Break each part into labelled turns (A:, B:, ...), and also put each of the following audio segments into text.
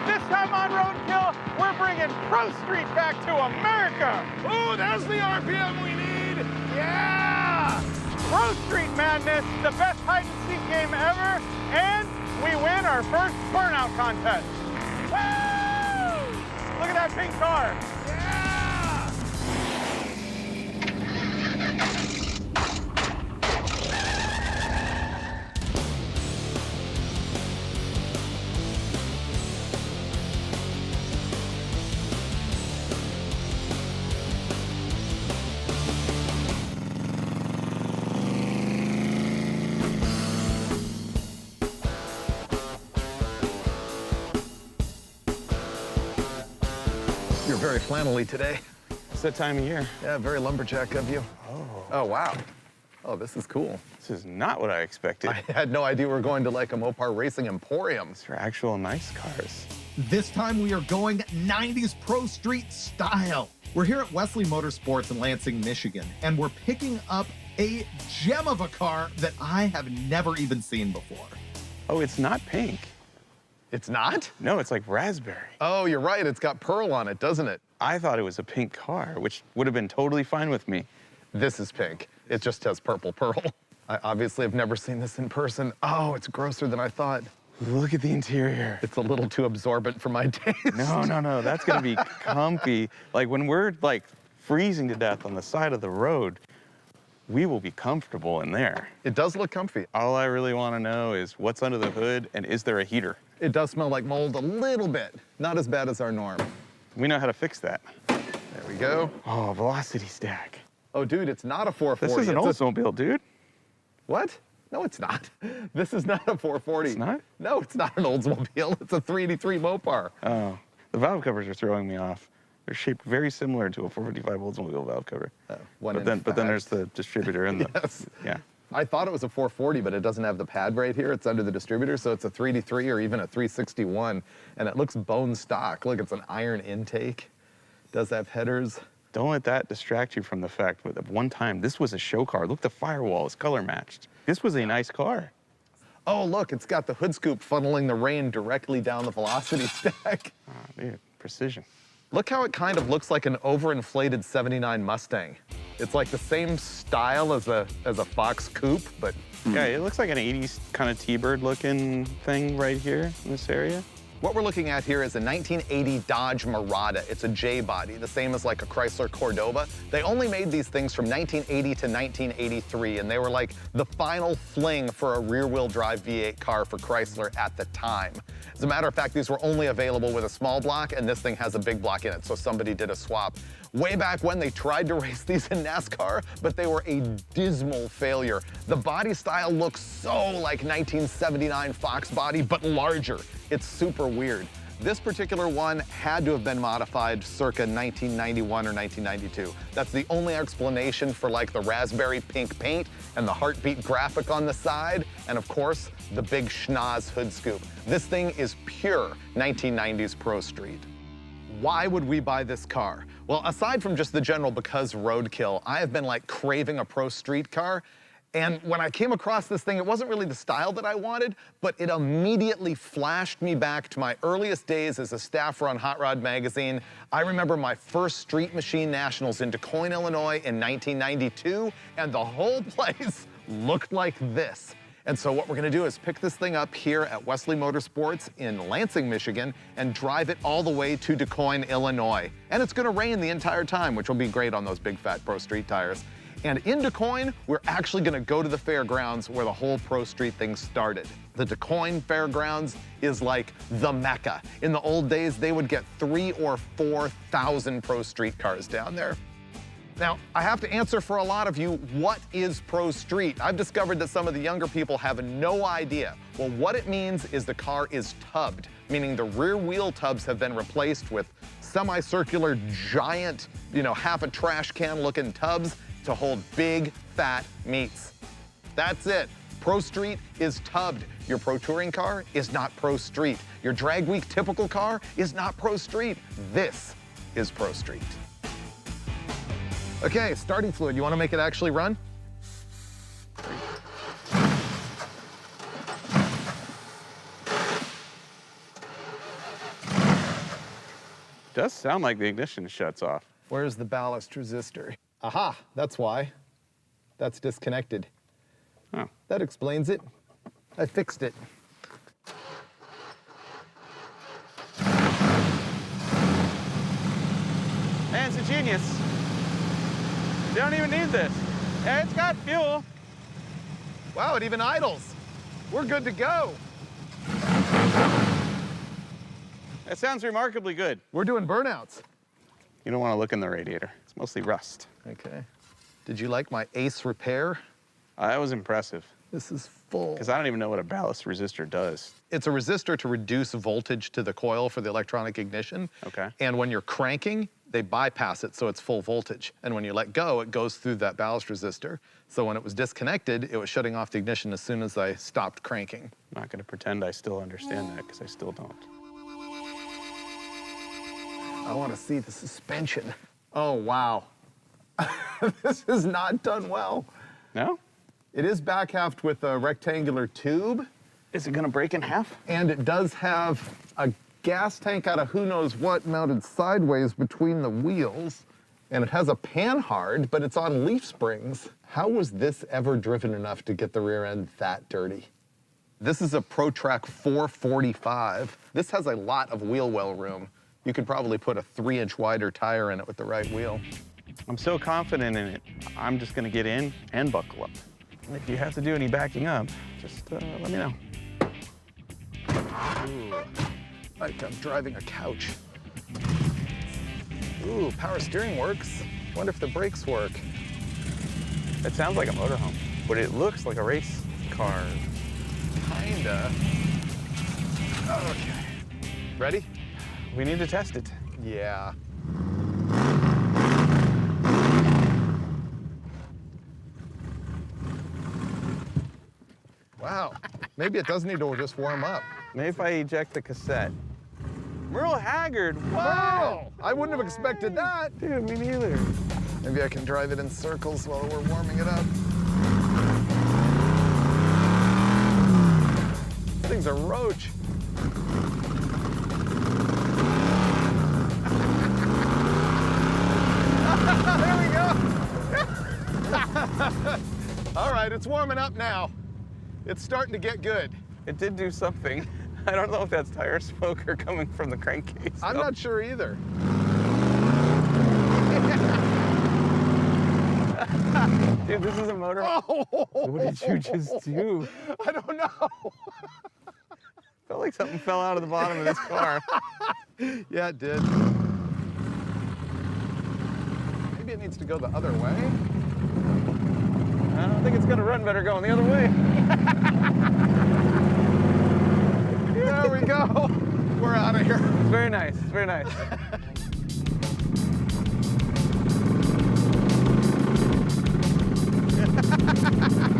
A: This time on Roadkill, we're bringing Pro Street back to America.
B: Ooh, there's the RPM we need.
A: Yeah! Pro Street Madness, the best hide-and-seek game ever, and we win our first burnout contest. Woo! Look at that pink car.
B: Yeah!
C: You're very flannelly today.
A: It's that time of year.
C: Yeah, very lumberjack of you. Oh, wow. Oh, this is cool.
A: This is not what I expected.
C: I had no idea we were going to like a Mopar racing emporium.
A: These are actual nice cars.
D: This time we are going 90s Pro Street style. We're here at Wesley Motorsports in Lansing, Michigan, and we're picking up a gem of a car that I have never even seen before.
A: Oh, it's not pink.
C: It's not?
A: No, it's like raspberry.
C: Oh, you're right. It's got pearl on it, doesn't it?
A: I thought it was a pink car, which would have been totally fine with me.
C: This is pink. It just has purple pearl. I obviously have never seen this in person. Oh, it's grosser than I thought.
A: Look at the interior.
C: It's a little too absorbent for my taste.
A: No, that's gonna be comfy. Like when we're like freezing to death on the side of the road, we will be comfortable in there.
C: It does look comfy.
A: All I really wanna know is what's under the hood and is there a heater?
C: It does smell like mold a little bit. Not as bad as our norm.
A: We know how to fix that.
C: There we go.
A: Oh, velocity stack.
C: Oh, dude, it's not a 440.
A: This is an Oldsmobile, dude.
C: What? No, it's not. This is not a 440.
A: It's not?
C: No, it's not an Oldsmobile. It's a 383 Mopar.
A: Oh, the valve covers are throwing me off. They're shaped very similar to a 455 Oldsmobile valve cover. But then there's the distributor and the,
C: Yes.
A: Yeah.
C: I thought it was a 440, but it doesn't have the pad right here. It's under the distributor, so it's a 383 or even a 361, and it looks bone stock. Look, it's an iron intake. Does have headers.
A: Don't let that distract you from the fact that at one time, this was a show car. Look, the firewall is color matched. This was a nice car.
C: Oh, look, it's got the hood scoop funneling the rain directly down the velocity stack.
A: Oh, dude, precision.
C: Look how it kind of looks like an overinflated 79 Mustang. It's like the same style as a Fox Coupe, but...
A: Yeah, it looks like an 80s kind of T-Bird looking thing right here in this area.
C: What we're looking at here is a 1980 Dodge Murata. It's a J-body, the same as like a Chrysler Cordoba. They only made these things from 1980 to 1983, and they were like the final fling for a rear-wheel drive V8 car for Chrysler at the time. As a matter of fact, these were only available with a small block, and this thing has a big block in it, so somebody did a swap. Way back when, they tried to race these in NASCAR, but they were a dismal failure. The body style looks so like 1979 Fox body, but larger. It's super weird. This particular one had to have been modified circa 1991 or 1992. That's the only explanation for like the raspberry pink paint and the heartbeat graphic on the side, and of course, the big schnoz hood scoop. This thing is pure 1990s Pro Street. Why would we buy this car? Well, aside from just the general because roadkill, I have been like craving a Pro Street car. And when I came across this thing, it wasn't really the style that I wanted, but it immediately flashed me back to my earliest days as a staffer on Hot Rod Magazine. I remember my first Street Machine Nationals in DuQuoin, Illinois in 1992, and the whole place looked like this. And so what we're gonna do is pick this thing up here at Wesley Motorsports in Lansing, Michigan, and drive it all the way to DuQuoin, Illinois. And it's gonna rain the entire time, which will be great on those big fat Pro Street tires. And in DuQuoin, we're actually gonna go to the fairgrounds where the whole Pro Street thing started. The DuQuoin Fairgrounds is like the Mecca. In the old days, they would get 3,000 or 4,000 Pro Street cars down there. Now, I have to answer for a lot of you, what is Pro Street? I've discovered that some of the younger people have no idea. Well, what it means is the car is tubbed, meaning the rear wheel tubs have been replaced with semicircular, giant, half a trash can looking tubs to hold big, fat meats. That's it. Pro Street is tubbed. Your Pro Touring car is not Pro Street. Your Drag Week typical car is not Pro Street. This is Pro Street. Okay, starting fluid. You want to make it actually run?
E: Does sound like the ignition shuts off.
C: Where's the ballast resistor? Aha, that's why. That's disconnected.
E: Oh.
C: That explains it. I fixed it.
E: Man, it's a genius. They don't even need this. Yeah, it's got fuel.
C: Wow, it even idles. We're good to go.
E: That sounds remarkably good.
C: We're doing burnouts.
E: You don't want to look in the radiator. It's mostly rust.
C: Okay. Did you like my ace repair?
E: That was impressive.
C: This is full.
E: Because I don't even know what a ballast resistor does.
C: It's a resistor to reduce voltage to the coil for the electronic ignition.
E: Okay.
C: And when you're cranking, they bypass it so it's full voltage. And when you let go, it goes through that ballast resistor. So when it was disconnected, it was shutting off the ignition as soon as I stopped cranking.
E: I'm not going to pretend I still understand that, because I still don't.
C: I want to see the suspension. Oh, wow. This is not done well.
E: No?
C: It is back halved with a rectangular tube.
E: Is it going to break in half?
C: And it does have a gas tank out of who knows what mounted sideways between the wheels. And it has a panhard, but it's on leaf springs. How was this ever driven enough to get the rear end that dirty? This is a ProTrack 445. This has a lot of wheel well room. You could probably put a 3-inch wider tire in it with the right wheel.
E: I'm so confident in it, I'm just going to get in and buckle up. And if you have to do any backing up, just let me know.
C: Ooh, like I'm driving a couch. Ooh, power steering works. Wonder if the brakes work.
E: It sounds like a motorhome, but it looks like a race car.
C: Kinda. Okay. Ready?
E: We need to test it.
C: Yeah. Wow. Maybe it does need to just warm up.
E: Maybe if I eject the cassette. Merle Haggard, wow!
C: Wow! I wouldn't have expected that.
E: Dude, me neither.
C: Maybe I can drive it in circles while we're warming it up. This thing's a roach. There we go. All right, it's warming up now. It's starting to get good.
E: It did do something. I don't know if that's tire smoke or coming from the crankcase.
C: I'm not sure either.
E: Dude, this is a motorhome.
C: Oh.
E: What did you just do?
C: I don't know.
E: Felt like something fell out of the bottom of this car.
C: Yeah, it did. Maybe it needs to go the other way.
E: I don't think it's gonna run better going the other way.
C: There we go. We're out of here.
E: It's very nice, it's very nice.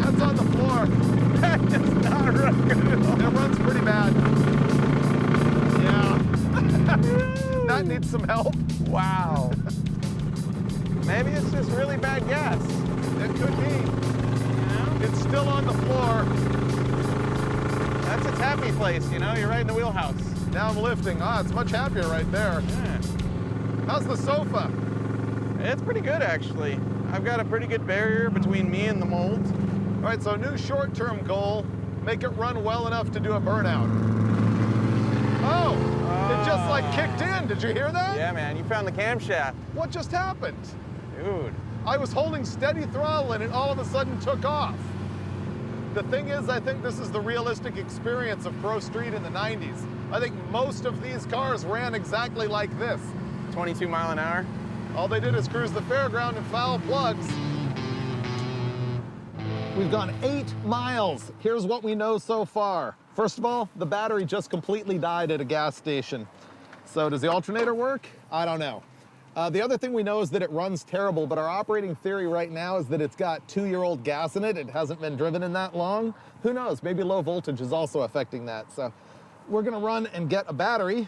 C: That's on the floor.
E: That does not run good at all.
C: It runs pretty bad. Yeah. That needs some help.
E: Wow. Maybe it's just really bad gas.
C: It could be. It's still on the floor.
E: That's its happy place, you know? You're right in the wheelhouse.
C: Now I'm lifting. Ah, it's much happier right there.
E: Yeah.
C: How's the sofa?
E: It's pretty good, actually. I've got a pretty good barrier between me and the mold.
C: All right, so new short-term goal, make it run well enough to do a burnout. Oh, it just like kicked in. Did you hear that?
E: Yeah, man, you found the camshaft.
C: What just happened?
E: Dude.
C: I was holding steady throttle and it all of a sudden took off. The thing is, I think this is the realistic experience of Pro Street in the 90s. I think most of these cars ran exactly like this.
E: 22 mile an hour.
C: All they did is cruise the fairground and foul plugs. We've gone 8 miles. Here's what we know so far. First of all, the battery just completely died at a gas station. So does the alternator work? I don't know. The other thing we know is that it runs terrible, but our operating theory right now is that it's got 2-year-old gas in it. It hasn't been driven in that long. Who knows? Maybe low voltage is also affecting that. So we're gonna run and get a battery.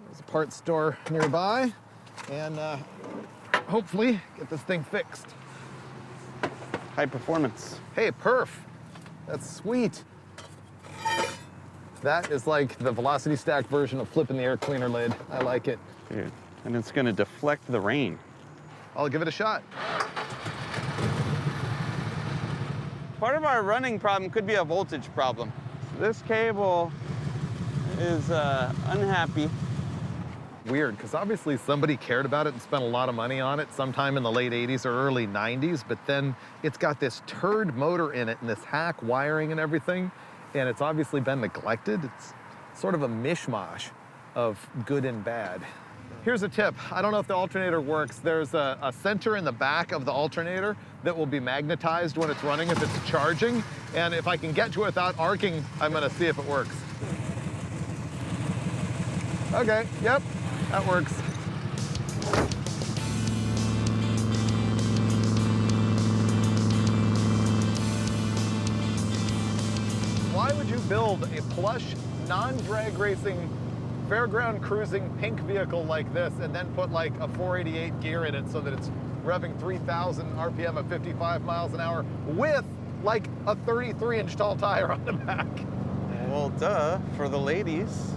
C: There's a parts store nearby. And hopefully get this thing fixed.
E: High performance.
C: Hey, perf. That's sweet. That is like the velocity stack version of flipping the air cleaner lid. I like it.
E: Dude, and it's gonna deflect the rain.
C: I'll give it a shot.
E: Part of our running problem could be a voltage problem. This cable is unhappy.
C: Weird, because obviously somebody cared about it and spent a lot of money on it sometime in the late 80s or early 90s, but then it's got this turd motor in it and this hack wiring and everything, and it's obviously been neglected. It's sort of a mishmash of good and bad. Here's a tip. I don't know if the alternator works. There's a center in the back of the alternator that will be magnetized when it's running if it's charging, and if I can get to it without arcing, I'm gonna see if it works. Okay, yep. That works. Why would you build a plush, non-drag racing, fairground cruising pink vehicle like this and then put like a 488 gear in it so that it's revving 3,000 RPM at 55 miles an hour with like a 33-inch tall tire on the back?
E: Well, duh, for the ladies.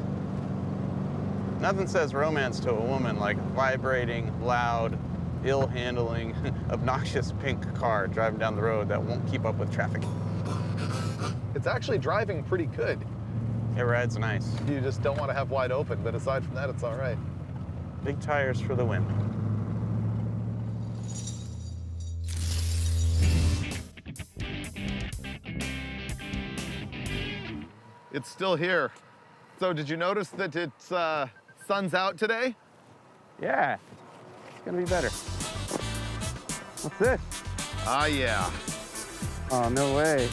E: Nothing says romance to a woman like a vibrating, loud, ill-handling, obnoxious pink car driving down the road that won't keep up with traffic.
C: It's actually driving pretty good.
E: It rides nice.
C: You just don't want to have wide open, but aside from that, it's all right.
E: Big tires for the win.
C: It's still here. So did you notice that it's sun's out today?
E: Yeah, it's gonna be better. What's this?
C: Ah, yeah.
E: Oh, no way.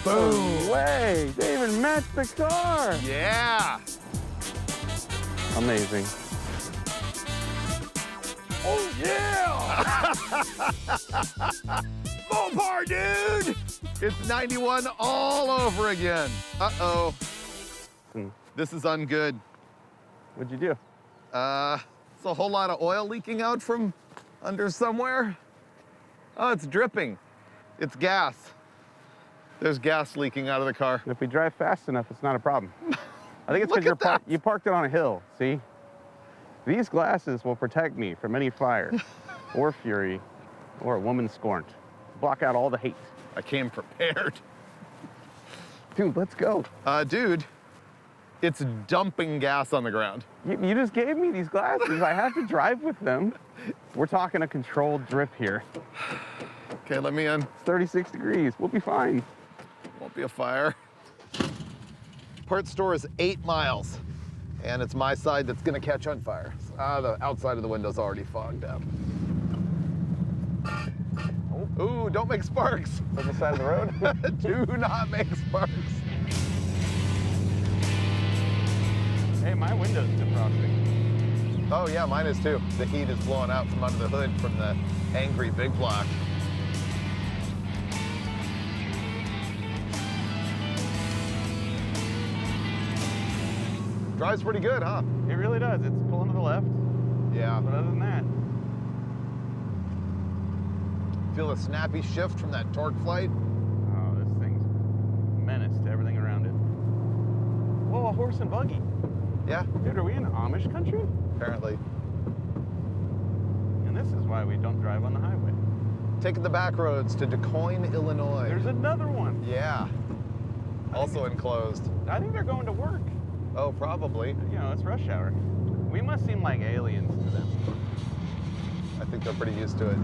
C: Boom.
E: No way, they even matched the car.
C: Yeah.
E: Amazing.
C: Oh, yeah. Full bar, dude. It's 91 all over again. Uh-oh. This is ungood.
E: What'd you do?
C: It's a whole lot of oil leaking out from under somewhere. Oh, it's dripping. It's gas. There's gas leaking out of the car.
E: If we drive fast enough, it's not a problem. I think it's because you parked it on a hill, see? These glasses will protect me from any fire or fury or a woman scorned. Block out all the hate.
C: I came prepared.
E: Dude, let's go.
C: Dude, it's dumping gas on the ground.
E: You just gave me these glasses. I have to drive with them. We're talking a controlled drift here.
C: Okay, let me in.
E: It's 36 degrees. We'll be fine.
C: Won't be a fire. Parts store is 8 miles, and it's my side that's gonna catch on fire. The outside of the window's already fogged up. Ooh, don't make sparks.
E: On the side of the road?
C: Do not make sparks.
E: Hey, my window's defrosting.
C: Oh yeah, mine is too. The heat is blowing out from under the hood from the angry big block. Drives pretty good, huh?
E: It really does. It's pulling to the left.
C: Yeah.
E: But other than that,
C: feel a snappy shift from that torque flight.
E: oh, this thing's a menace to everything around it. Whoa, a horse and buggy.
C: Yeah,
E: Dude, are we in Amish country?
C: apparently.
E: And this is why we don't drive on the highway.
C: Taking the back roads to DuQuoin, Illinois.
E: There's another one.
C: Yeah. Also enclosed.
E: I think they're going to work.
C: Oh, probably.
E: You know, it's rush hour. We must seem like aliens to them.
C: I think they're pretty used to it.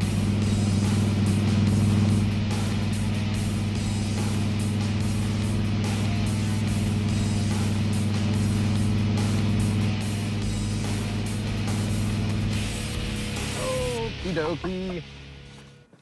C: Okie dokie.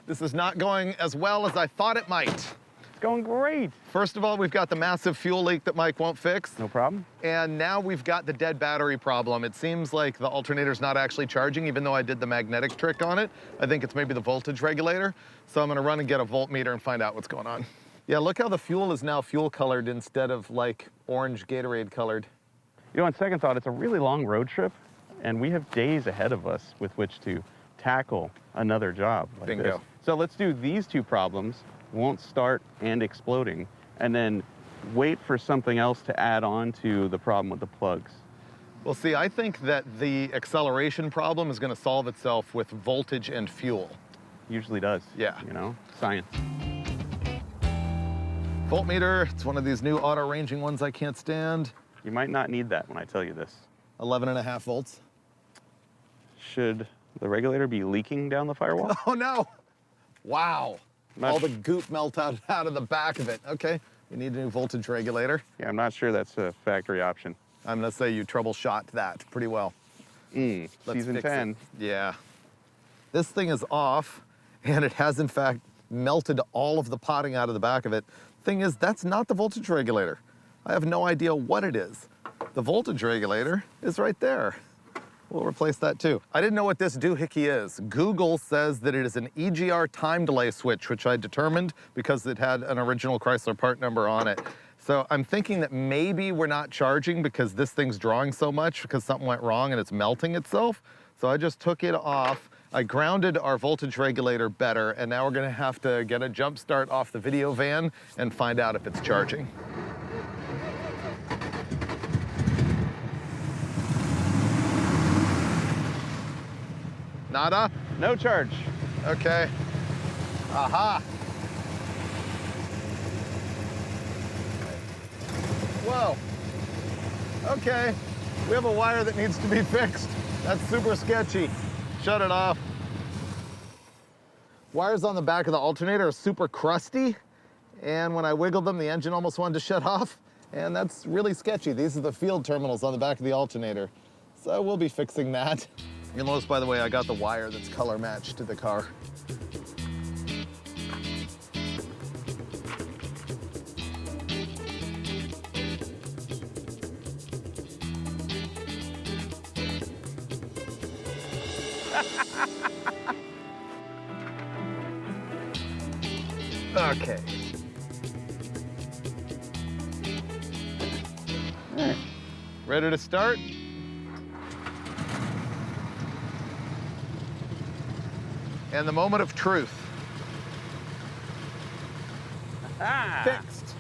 C: This is not going as well as I thought it might.
E: It's going great.
C: First of all, we've got the massive fuel leak that Mike won't fix.
E: No problem.
C: And now we've got the dead battery problem. It seems like the alternator's not actually charging, even though I did the magnetic trick on it. I think it's maybe the voltage regulator. So I'm gonna run and get a voltmeter and find out what's going on. Yeah, look how the fuel is now fuel colored instead of like orange Gatorade colored.
E: You know, on second thought, it's a really long road trip, and we have days ahead of us with which to tackle another job like
C: Bingo.
E: this. So let's do these two problems, won't start and exploding, and then wait for something else to add on to the problem with the plugs.
C: Well, see, I think that the acceleration problem is going to solve itself with voltage and fuel.
E: Usually does.
C: Yeah.
E: You know, science.
C: Voltmeter, it's one of these new auto-ranging ones I can't stand.
E: You might not need that when I tell you this.
C: 11.5 volts.
E: Should the regulator be leaking down the firewall?
C: Oh, no. Wow.
E: Not
C: All the goop melt out of the back of it. Okay, we need a new voltage regulator.
E: Yeah, I'm not sure that's a factory option.
C: I'm gonna say you troubleshot that pretty well. Let's
E: Season
C: fix
E: 10.
C: it. Yeah. This thing is off, and it has in fact melted all of the potting out of the back of it. Thing is, that's not the voltage regulator. I have no idea what it is. The voltage regulator is right there. We'll replace that too. I didn't know what this doohickey is. Google says that it is an EGR time delay switch, which I determined because it had an original Chrysler part number on it. So I'm thinking that maybe we're not charging because this thing's drawing so much because something went wrong and it's melting itself. So I just took it off. I grounded our voltage regulator better, and now we're gonna have to get a jump start off the video van and find out if it's charging. Nada?
E: No charge.
C: Okay. Aha. Whoa. Okay. We have a wire that needs to be fixed. That's super sketchy. Shut it off. Wires on the back of the alternator are super crusty, and when I wiggled them, the engine almost wanted to shut off, and that's really sketchy. These are the field terminals on the back of the alternator. So we'll be fixing that. You'll notice, by the way, I got the wire that's color matched to the car. Okay. All right. Ready to start? And the moment of truth. Fixed.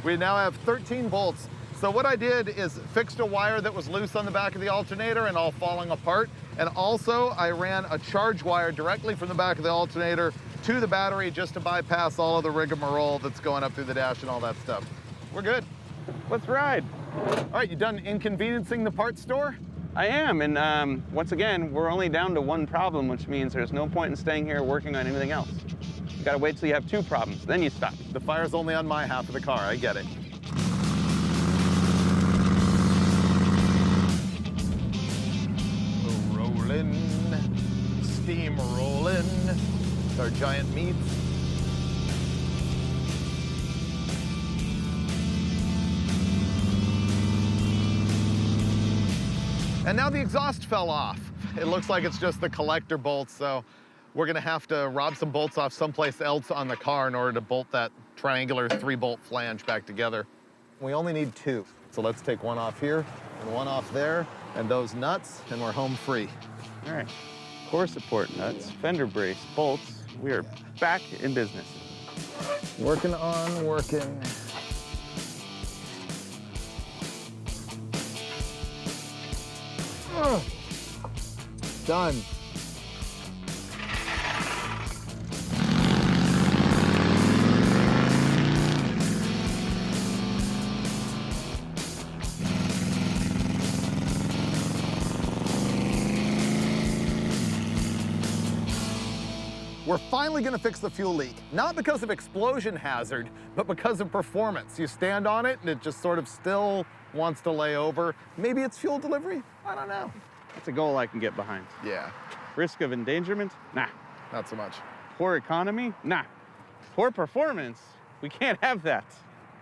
C: We now have 13 volts. So what I did is fixed a wire that was loose on the back of the alternator and all falling apart. And also I ran a charge wire directly from the back of the alternator to the battery just to bypass all of the rigmarole that's going up through the dash and all that stuff. We're good.
E: Let's ride.
C: All right, you done inconveniencing the parts store?
E: I am, and once again, we're only down to one problem, which means there's no point in staying here working on anything else. You gotta wait till you have two problems, then you stop.
C: The fire's only on my half of the car, I get it. Rolling, steam rolling, it's our giant meats. And now the exhaust fell off. It looks like it's just the collector bolts, so we're gonna have to rob some bolts off someplace else on the car in order to bolt that triangular 3-bolt flange back together. We only need 2. So let's take one off here and one off there and those nuts, and we're home free.
E: All right, core support nuts, fender brace, bolts. We are back in business.
C: Working on working. Done. We're finally gonna fix the fuel leak, not because of explosion hazard, but because of performance. You stand on it and it just sort of still wants to lay over. Maybe it's fuel delivery, I don't know.
E: That's a goal I can get behind.
C: Yeah,
E: Risk of endangerment? Nah.
C: not so much.
E: Poor economy? Nah. Poor performance? We can't have that.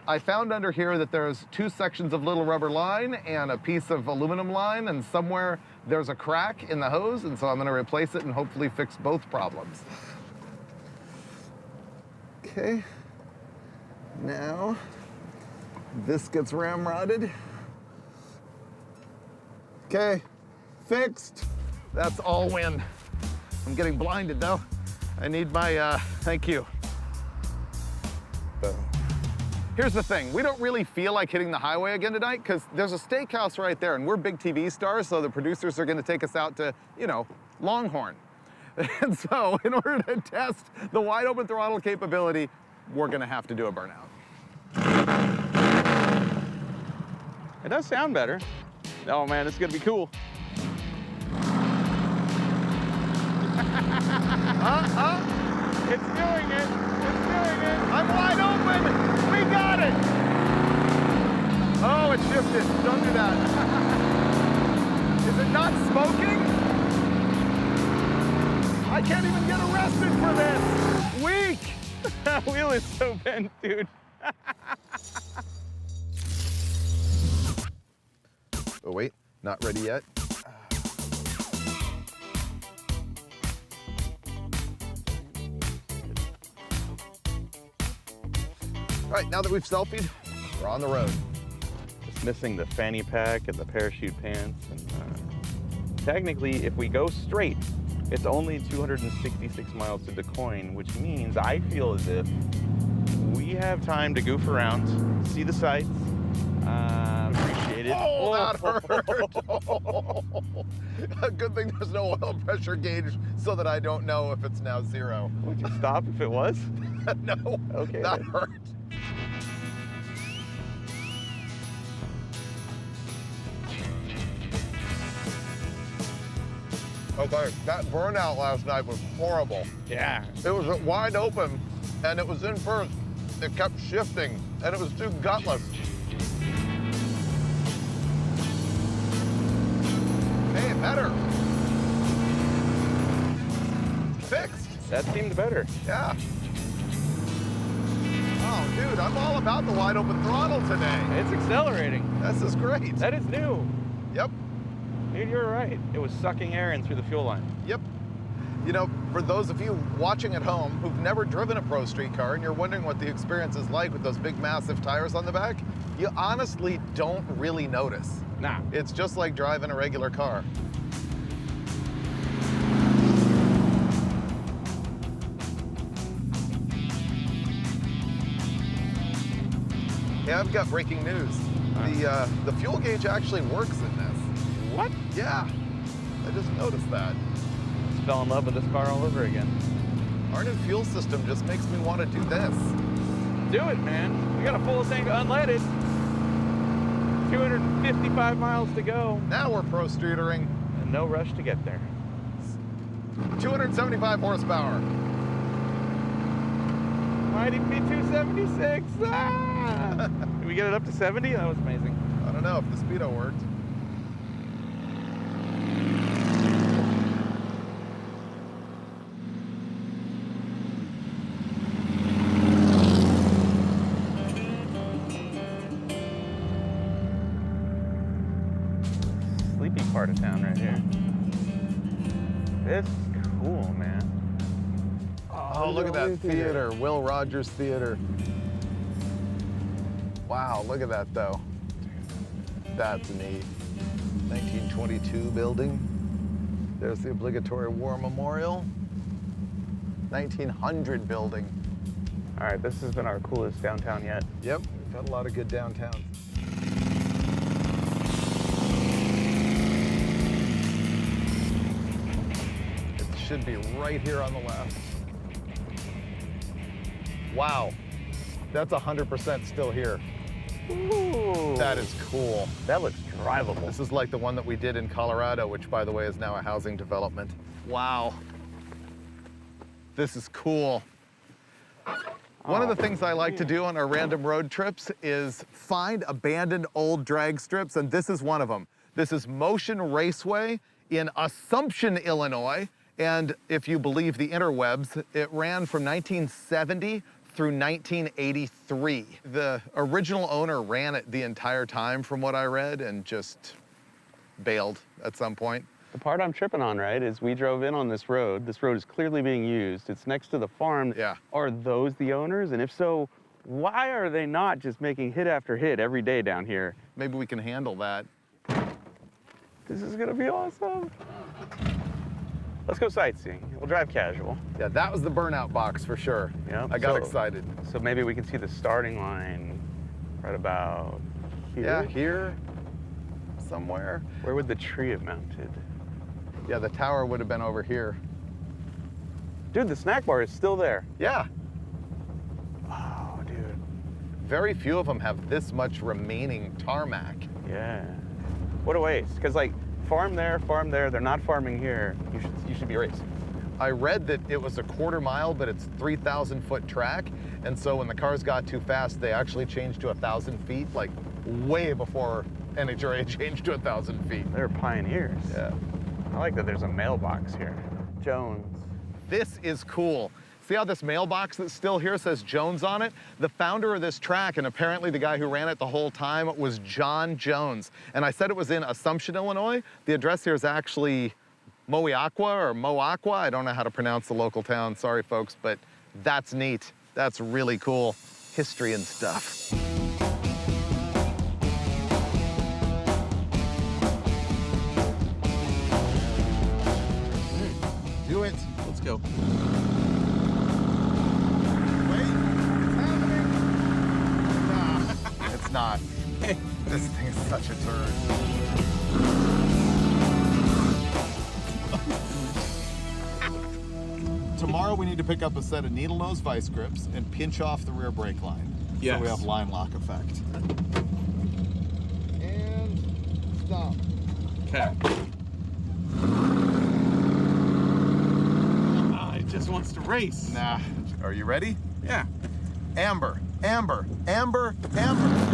C: I found under here that there's 2 sections of little rubber line and a piece of aluminum line, and somewhere there's a crack in the hose, and so I'm gonna replace it and hopefully fix both problems. Okay, now this gets ramrodded. Okay, fixed. That's all win. I'm getting blinded though. I need my, thank you. Boom. Here's the thing, we don't really feel like hitting the highway again tonight because there's a steakhouse right there and we're big TV stars, so the producers are gonna take us out to, you know, Longhorn. And so in order to test the wide open throttle capability, we're gonna have to do a burnout.
E: It does sound better. Oh man, this is gonna be cool.
A: It's doing it. It's doing it. I'm wide open. We got it. Oh, it shifted. Don't do that. Is it not smoking? I can't even get arrested for this. Weak.
E: That wheel is so bent, dude.
C: Oh wait, not ready yet. All right, now that we've selfied, we're on the road.
E: Just missing the fanny pack and the parachute pants. And technically, if we go straight, it's only 266 miles to DeCoin, which means I feel as if we have time to goof around, see the sights, appreciate it.
C: Oh, that hurt. Good thing there's no oil pressure gauge so that I don't know if it's now 0.
E: Would you stop if it was?
C: No,
E: Okay,
C: that
E: then.
C: hurt. Okay, that burnout last night was horrible.
E: Yeah.
C: It was wide open, and it was in first. It kept shifting, and it was too gutless. Hey, better. Fixed.
E: That seemed better.
C: Yeah. Oh, dude, I'm all about the wide open throttle today.
E: It's accelerating.
C: This is great.
E: That is new.
C: Yep,
E: Dude, you're right. It was sucking air in through the fuel line.
C: yep. You know, for those of you watching at home who've never driven a Pro Street car and you're wondering what the experience is like with those big, massive tires on the back, you honestly don't really notice.
E: Nah.
C: It's just like driving a regular car. Yeah, I've got breaking news. The fuel gauge actually works in this.
E: What?
C: Yeah, I just noticed that.
E: Just fell in love with this car all over again.
C: Our new fuel system just makes me want to do this.
E: Do it, man. We got a full tank unleaded. 255 miles to go.
C: Now we're Pro Streetering.
E: And no rush to get there.
C: 275 horsepower.
E: Might even be 276. Ah! Did we get it up to 70? That was amazing.
C: I don't know if the speedo worked.
E: Sleepy part of town right here. This is cool, man.
C: Oh, look at that theater, Will Rogers Theater. Wow, look at that though. That's neat. 1922 building. There's the obligatory war memorial. 1900 building.
E: All right, this has been our coolest downtown yet.
C: Yep, we've had a lot of good downtowns. It should be right here on the left. Wow, that's 100% still here.
E: Ooh.
C: That is cool.
E: That looks drivable.
C: This is like the one that we did in Colorado, which by the way is now a housing development. Wow. This is cool. One of the things I like to do on our random road trips is find abandoned old drag strips, and this is one of them. This is Motion Raceway in Assumption, Illinois, and if you believe the interwebs, it ran from 1970 through 1983. The original owner ran it the entire time from what I read and just bailed at some point.
E: The part I'm tripping on, right, is we drove in on this road. This road is clearly being used. It's next to the farm.
C: Yeah.
E: Are those the owners? And if so, why are they not just making hit after hit every day down here?
C: Maybe we can handle that.
E: This is gonna be awesome. Let's go sightseeing. We'll drive casual.
C: Yeah, that was the burnout box for sure.
E: Yep.
C: I got excited.
E: So maybe we can see the starting line right about here.
C: Yeah, here, somewhere.
E: Where would the tree have mounted?
C: Yeah, the tower would have been over here.
E: Dude, the snack bar is still there.
C: Yeah.
E: Oh, dude.
C: Very few of them have this much remaining tarmac.
E: Yeah. What a waste. Because like, farm there, they're not farming here. You should be racing.
C: I read that it was a quarter mile, but it's 3,000-foot track. And so when the cars got too fast, they actually changed to 1,000 feet, like way before NHRA changed to 1,000 feet.
E: They're pioneers.
C: Yeah.
E: I like that there's a mailbox here. Jones.
C: This is cool. See how this mailbox that's still here says Jones on it? The founder of this track, and apparently the guy who ran it the whole time, was John Jones. And I said it was in Assumption, Illinois. The address here is actually Moeaqua or Moaqua. I don't know how to pronounce the local town. Sorry, folks, but that's neat. That's really cool. History and stuff. Do it.
E: Let's go.
C: It's not. This thing is such a turd. Tomorrow we need to pick up a set of needle nose vice grips and pinch off the rear brake line.
E: Yes.
C: So we have line lock effect. And stop.
E: Okay. It just wants to race.
C: Nah. Are you ready?
E: Yeah.
C: Amber, amber, amber, amber.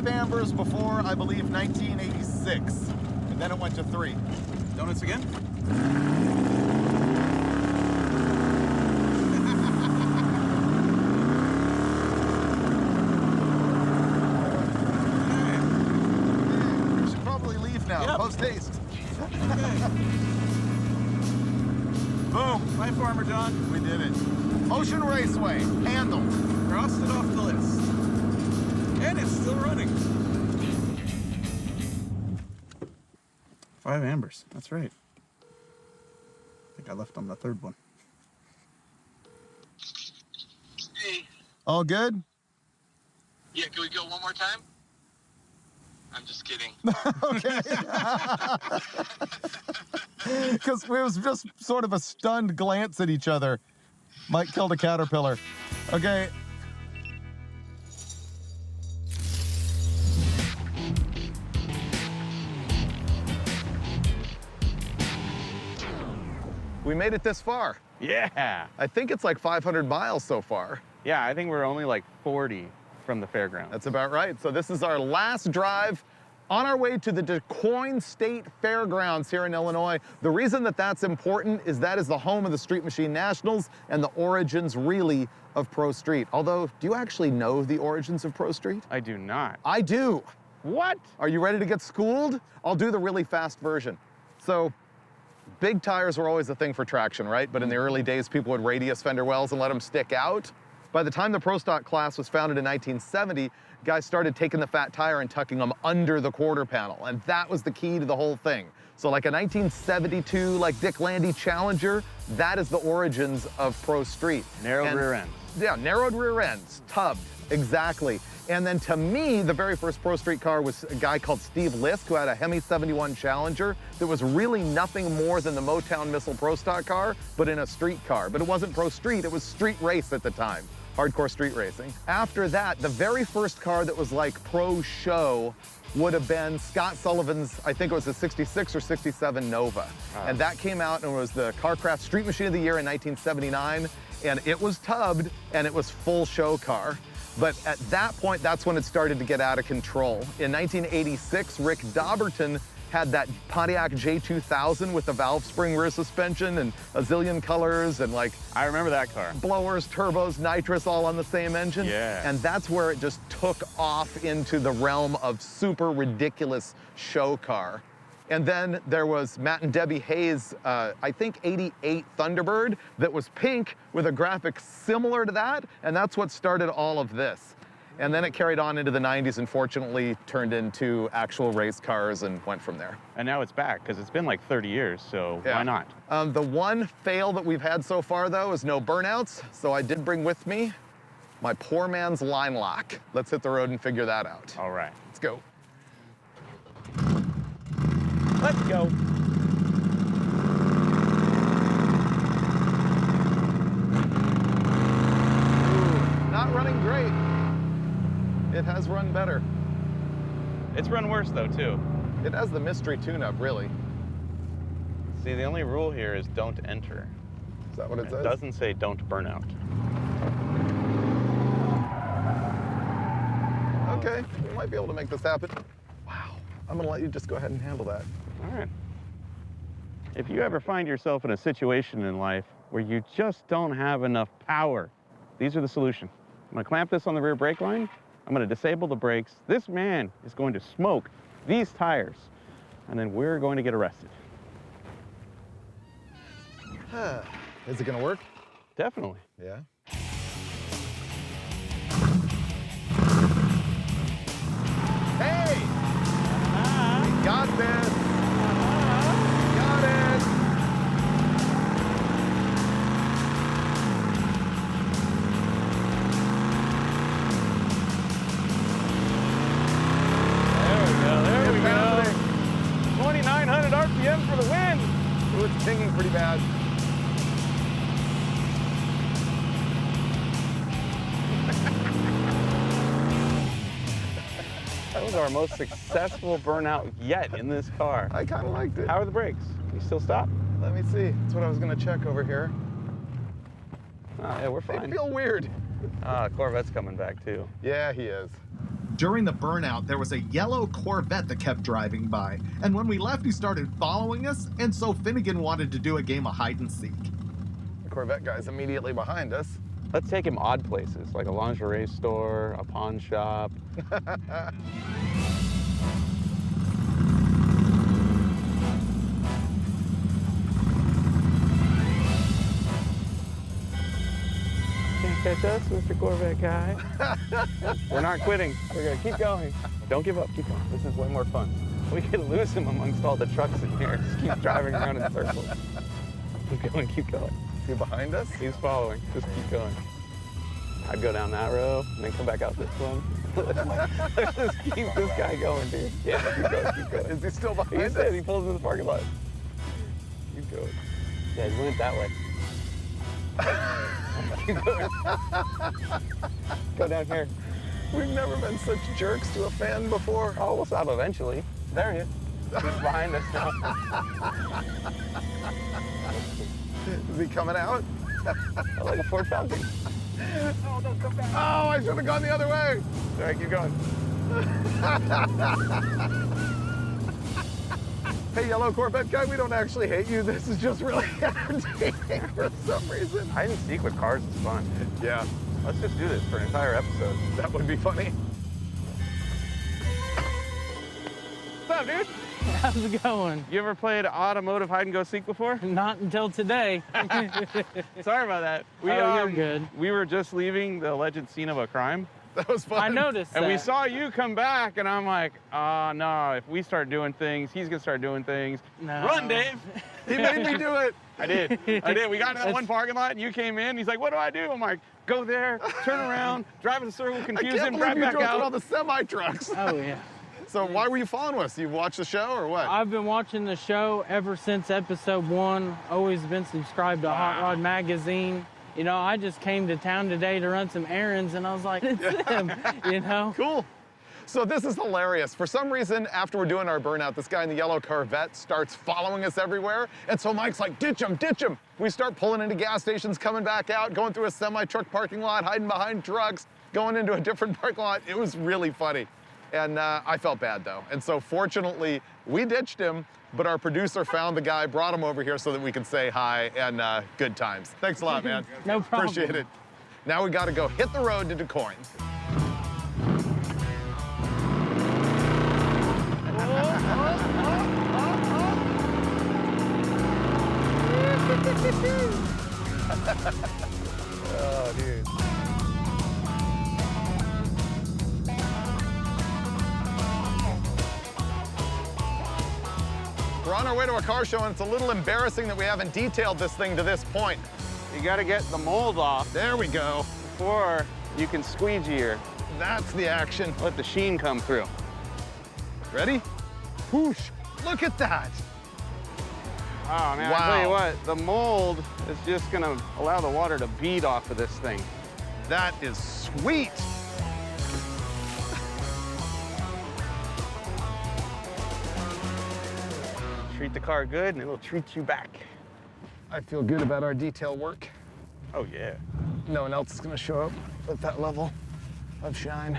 C: Ambers before, I believe, 1986, and then it went to 3.
E: Donuts again?
C: We should probably leave now. Yep. Post haste.
E: Okay.
C: Boom.
E: Bye, Farmer John.
C: We did it. Ocean Raceway, handle.
E: Crossed it off the list. And it's still running. 5 ambers, that's right. I think I left on the 3rd one.
F: Hey.
C: All good?
F: Yeah, can we go one more time? I'm just kidding.
C: Okay. Because it was just sort of a stunned glance at each other. Mike killed a caterpillar. Okay. We made it this far.
E: Yeah.
C: I think it's like 500 miles so far.
E: Yeah, I think we're only like 40 from the fairground.
C: That's about right. So this is our last drive on our way to the Des Moines State Fairgrounds here in Illinois. The reason that that's important is that is the home of the Street Machine Nationals and the origins, really, of Pro Street. Although, do you actually know the origins of Pro Street?
E: I do not.
C: I do.
E: What?
C: Are you ready to get schooled? I'll do the really fast version. So, big tires were always a thing for traction, right? But in the early days, people would radius fender wells and let them stick out. By the time the Pro Stock class was founded in 1970, guys started taking the fat tire and tucking them under the quarter panel. And that was the key to the whole thing. So like a 1972, like Dick Landy Challenger, that is the origins of Pro Street.
E: Narrowed rear ends.
C: Yeah, narrowed rear ends, tubbed, exactly. And then to me, the very first Pro Street car was a guy called Steve Lisk, who had a Hemi 71 Challenger that was really nothing more than the Motown Missile Pro Stock car, but in a street car. But it wasn't Pro Street, it was street race at the time. Hardcore street racing. After that, the very first car that was like Pro Show would have been Scott Sullivan's, I think it was a 66 or 67 Nova. And that came out and was the Carcraft Street Machine of the Year in 1979. And it was tubbed and it was full show car. But at that point, that's when it started to get out of control. In 1986, Rick Dauberton had that Pontiac J2000 with the valve spring rear suspension and a zillion colors and like...
E: I remember that car.
C: Blowers, turbos, nitrous, all on the same engine.
E: Yeah.
C: And that's where it just took off into the realm of super ridiculous show car. And then there was Matt and Debbie Hayes', I think 88 Thunderbird that was pink with a graphic similar to that, and that's what started all of this. And then it carried on into the 90s and fortunately turned into actual race cars and went from there.
E: And now it's back, because it's been like 30 years, so
C: Yeah.
E: why not?
C: The one fail that we've had so far, though, is no burnouts, so I did bring with me my poor man's line lock. Let's hit the road and figure that out.
E: All right.
C: Let's go.
E: Let's go.
C: Ooh, not running great. It has run better.
E: It's run worse, though, too.
C: It has the mystery tune-up, really.
E: See, the only rule here is don't enter.
C: Is that what it
E: It
C: says?
E: doesn't say don't burn out.
C: Okay, we might be able to make this happen. Wow, I'm gonna let you just go ahead and handle that.
E: All right. If you ever find yourself in a situation in life where you just don't have enough power, these are the solution. I'm gonna clamp this on the rear brake line. I'm gonna disable the brakes. This man is going to smoke these tires, and then we're going to get arrested.
C: Is it gonna work?
E: Definitely.
C: Yeah. Hey! We got this! Got it!
E: There we
C: It's
E: go.
C: happening.
E: 2,900 RPM for the win.
C: Ooh, it's pinging pretty bad.
E: That was our most successful burnout yet in this car.
C: I kind of liked it.
E: How are the brakes? You still stop?
C: Let me see. That's what I was gonna check over here.
E: Oh, yeah, we're
C: They
E: fine.
C: feel weird.
E: Corvette's coming back too.
C: Yeah, he is.
D: During the burnout, there was a yellow Corvette that kept driving by. And when we left, he started following us, and so Finnegan wanted to do a game of hide and seek.
C: The Corvette guy's immediately behind us.
E: Let's take him odd places, like a lingerie store, a pawn shop. Can't catch us, Mr. Corvette guy. We're not quitting. We're gonna keep going. Don't give up, keep going. This is way more fun. We could lose him amongst all the trucks in here. Just keep driving around in circles. Keep going, keep going.
C: Is he behind us?
E: He's following, just keep going. I'd go down that row and then come back out this one. Let's just keep this guy going, dude. Yeah, keep going, keep going.
C: Is he still behind
E: He
C: us?
E: said he pulls in the parking lot. Keep going. Yeah, he went that way. Keep going. Go down here.
C: We've never been such jerks to a fan before.
E: Oh, we'll stop eventually. There he is. He's behind us now.
C: Is he coming out?
E: I like a Ford Falcon.
C: Oh, don't come back. Oh, I should have gone the other way.
E: All right, keep going.
C: Hey, yellow Corvette guy, we don't actually hate you. This is just really entertaining for some reason.
E: Hide and seek with cars is fun.
C: Yeah,
E: Let's just do this for an entire episode.
C: that would be funny.
E: What's up, dude?
G: How's it going?
E: You ever played automotive hide and go seek before?
G: Not until today.
E: Sorry about that.
G: You're good.
E: We were just leaving the alleged scene of a crime,
C: That was fun.
G: I noticed
E: and
G: that.
E: we saw you come back, and I'm like, no, if we start doing things, he's gonna start doing things.
G: No.
E: Run, Dave!
C: He made me do it.
E: I did. We got in that one parking lot, and you came in. He's like, what do I do? I'm like, go there, turn around, drive in a circle,
C: I
E: confuse
C: can't
E: him,
C: believe
E: drive
C: you
E: back
C: drove through all
E: out.
C: the semi-trucks.
G: Oh, yeah.
C: So why were you following us? You watched the show or what?
G: I've been watching the show ever since episode 1. Always been subscribed to Hot Rod Magazine. You know, I just came to town today to run some errands, and I was like, it's him, you know?
C: Cool. So this is hilarious. For some reason, after we're doing our burnout, this guy in the yellow Corvette starts following us everywhere. And so Mike's like, ditch him, ditch him. We start pulling into gas stations, coming back out, going through a semi-truck parking lot, hiding behind trucks. going into a different parking lot. It was really funny. And I felt bad though. And so fortunately, we ditched him, but our producer found the guy, brought him over here so that we could say hi and good times. Thanks a lot, man.
G: No problem.
C: Appreciate it. Now we gotta go hit the road to DuQuoin. Oh, dude. We're on our way to a car show, and it's a little embarrassing that we haven't detailed this thing to this point.
E: You gotta get the mold off
C: There we go.
E: before you can squeegee her.
C: That's the action.
E: Let the sheen come through.
C: Ready? Whoosh. Look at that.
E: Oh man,
C: Wow.
E: I tell you what, the mold is just gonna allow the water to bead off of this thing.
C: That is sweet.
E: Treat the car good and it'll treat you back.
C: I feel good about our detail work.
E: Oh yeah.
C: No one else is gonna show up with that level of shine.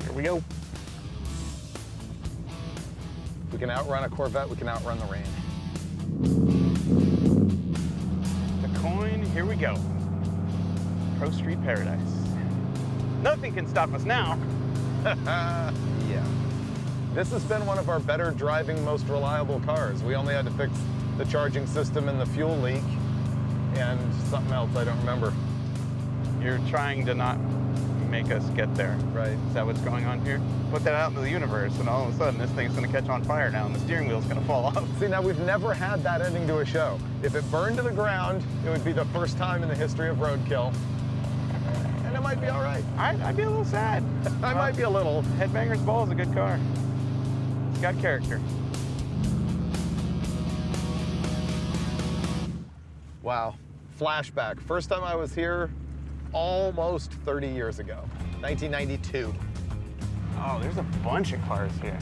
C: Here we go. If we can outrun a Corvette, we can outrun the rain.
E: The coin, here we go. Pro Street Paradise. Nothing can stop us now.
C: Yeah. This has been one of our better driving, most reliable cars. We only had to fix the charging system and the fuel leak and something else I don't remember.
E: You're trying to not make us get there.
C: Right.
E: Is that what's going on here? Put that out into the universe and all of a sudden this thing's gonna catch on fire now and the steering wheel's gonna fall off.
C: See, now we've never had that ending to a show. If it burned to the ground, it would be the first time in the history of Roadkill. And it might be all right.
E: I'd be a little sad.
C: I might be a little.
E: Headbanger's Ball is a good car. It's got character.
C: Wow. Flashback. First time I was here, almost 30 years ago, 1992.
E: Oh, there's a bunch of cars here.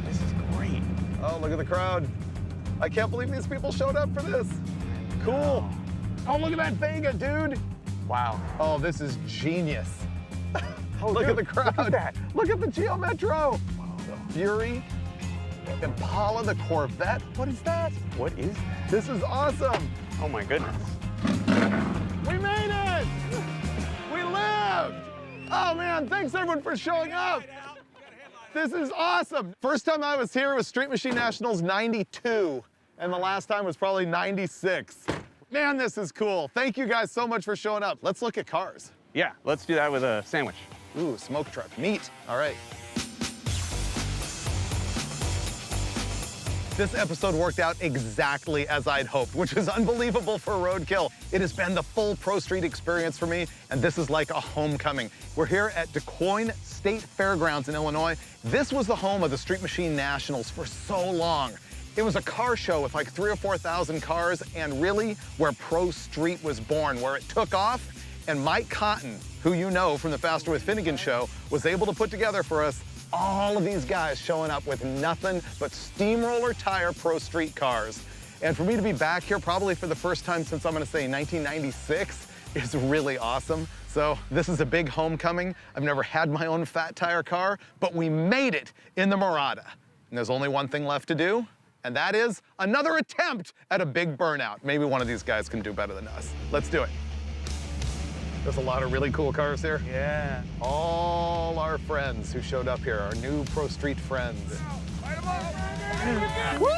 E: This is great.
C: Oh, look at the crowd. I can't believe these people showed up for this. Cool. Oh, look at that Vega, dude.
E: Wow.
C: Oh, this is genius.
E: Oh,
C: Look
E: dude,
C: at the crowd.
E: Look at that.
C: Look at the Geo Metro. The Fury, Impala, the Corvette. What is that?
E: What is that?
C: This is awesome.
E: Oh my goodness.
C: We made it. We lived. Oh man, thanks everyone for showing up. This is awesome. First time I was here was Street Machine Nationals 92, and the last time was probably 96. Man, this is cool. Thank you guys so much for showing up. Let's look at cars.
E: Yeah, let's do that with a sandwich.
C: Ooh, smoke truck, neat. All right. This episode worked out exactly as I'd hoped, which is unbelievable for Roadkill. It has been the full Pro Street experience for me, and this is like a homecoming. We're here at DuQuoin State Fairgrounds in Illinois. This was the home of the Street Machine Nationals for so long. It was a car show with like 3,000 or 4,000 cars, and really where Pro Street was born, where it took off. And Mike Cotton, who you know from the Faster with Finnegan show, was able to put together for us all of these guys showing up with nothing but steamroller tire Pro Street cars. And for me to be back here probably for the first time since I'm gonna say 1996 is really awesome. So this is a big homecoming. I've never had my own fat tire car, but we made it in the Murata. And there's only one thing left to do, and that is another attempt at a big burnout. Maybe one of these guys can do better than us. Let's do it. There's a lot of really cool cars here.
E: Yeah.
C: All our friends who showed up here, our new Pro Street friends. Woo!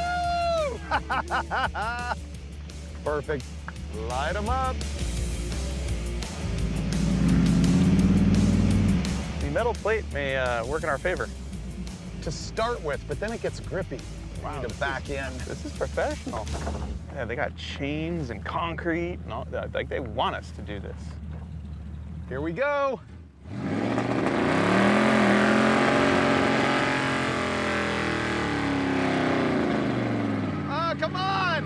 C: Perfect. Light them up.
E: The metal plate may work in our favor.
C: To start with, but then it gets grippy.
E: Wow,
C: We need to back in.
E: This is professional. Yeah, they got chains and concrete and all that. Like they want us to do this.
C: Here we go. Ah, come on!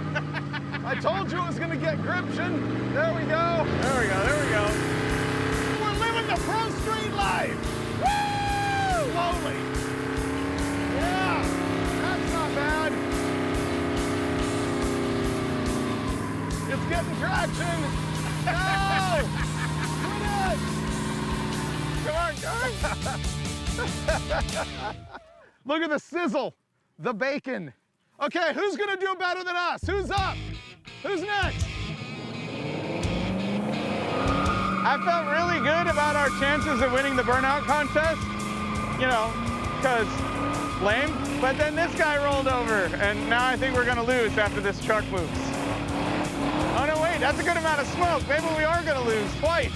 C: I told you it was gonna get gription. There we go.
E: There we go, there we go.
C: We're living the Pro Street life. Woo! Slowly. Yeah, that's not bad. It's getting traction. No! Quit it!
A: Look at the sizzle, the bacon. Okay, who's gonna do better than us? Who's up? Who's next? I felt really good about our chances of winning the burnout contest, you know, because lame. But then this guy rolled over, and now I think we're gonna lose after this truck moves. Oh no, wait, that's a good amount of smoke. Maybe we are gonna lose twice.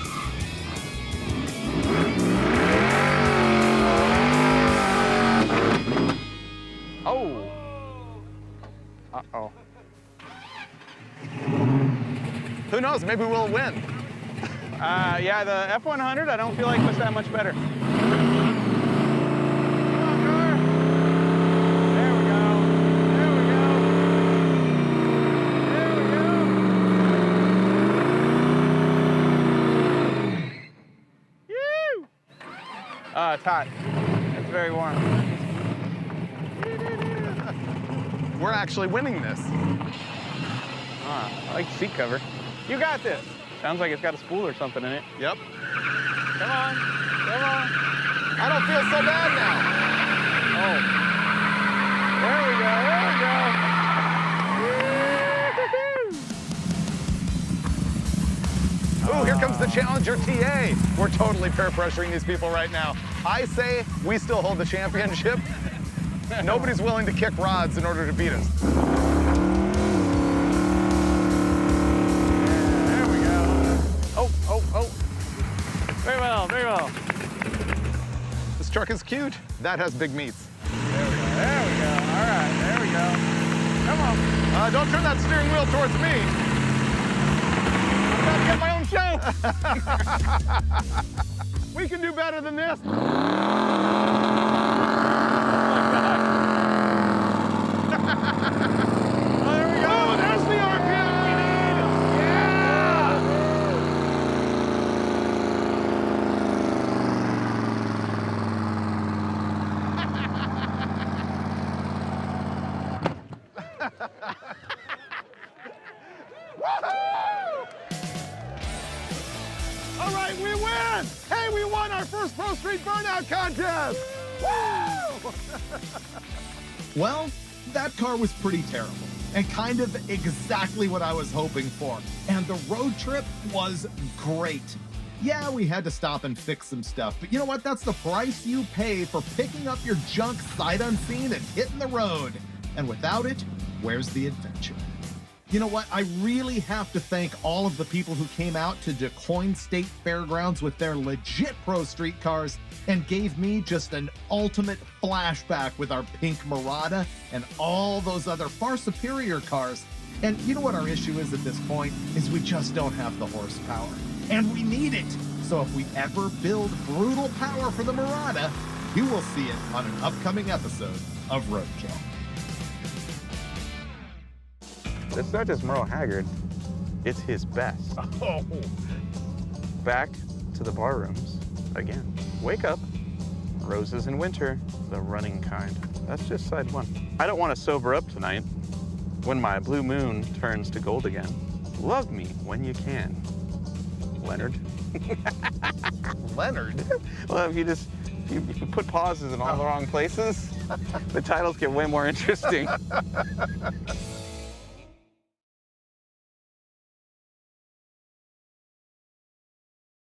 A: Oh. Uh-oh.
C: Who knows, maybe we'll win.
A: Yeah, the F100, I don't feel like was that much better. Come on, car. There we go. There we go. There we go. It's hot. It's very warm.
C: We're actually winning this.
A: I like seat cover. You got this. Sounds like it's got a spool or something in it.
C: Yep.
A: Come on. Come on.
C: I don't feel so bad now.
A: Oh. There we go. There we go.
C: Oh, here comes the Challenger TA. We're totally peer pressuring these people right now. I say we still hold the championship. Nobody's willing to kick rods in order to beat us.
A: There we go. Oh. Very well, very well.
C: This truck is cute. That has big meats.
A: There we go. There we go. All right, there we go. Come on.
C: Don't turn that steering wheel towards me.
A: I'm about to get my own show. We can do better than this. All right, we win! Hey, we won our first Pro Street Burnout contest! Woo!
D: Well, that car was pretty terrible and kind of exactly what I was hoping for. And the road trip was great. Yeah, we had to stop and fix some stuff, but you know what? That's the price you pay for picking up your junk sight unseen and hitting the road. And without it, where's the adventure? You know what? I really have to thank all of the people who came out to DuQuoin State Fairgrounds with their legit Pro Street cars and gave me just an ultimate flashback with our pink Murata and all those other far superior cars. And you know what our issue is at this point? Is we just don't have the horsepower. And we need it. So if we ever build brutal power for the Murata, you will see it on an upcoming episode of Roadkill.
E: It's not just Merle Haggard, it's his best.
A: Oh.
E: Back to the bar rooms again. Wake up, roses in winter, the running kind. That's just side one. I don't want to sober up tonight when my blue moon turns to gold again. Love me when you can. Leonard.
C: Leonard?
E: Well, if you put pauses in all the wrong places, the titles get way more interesting.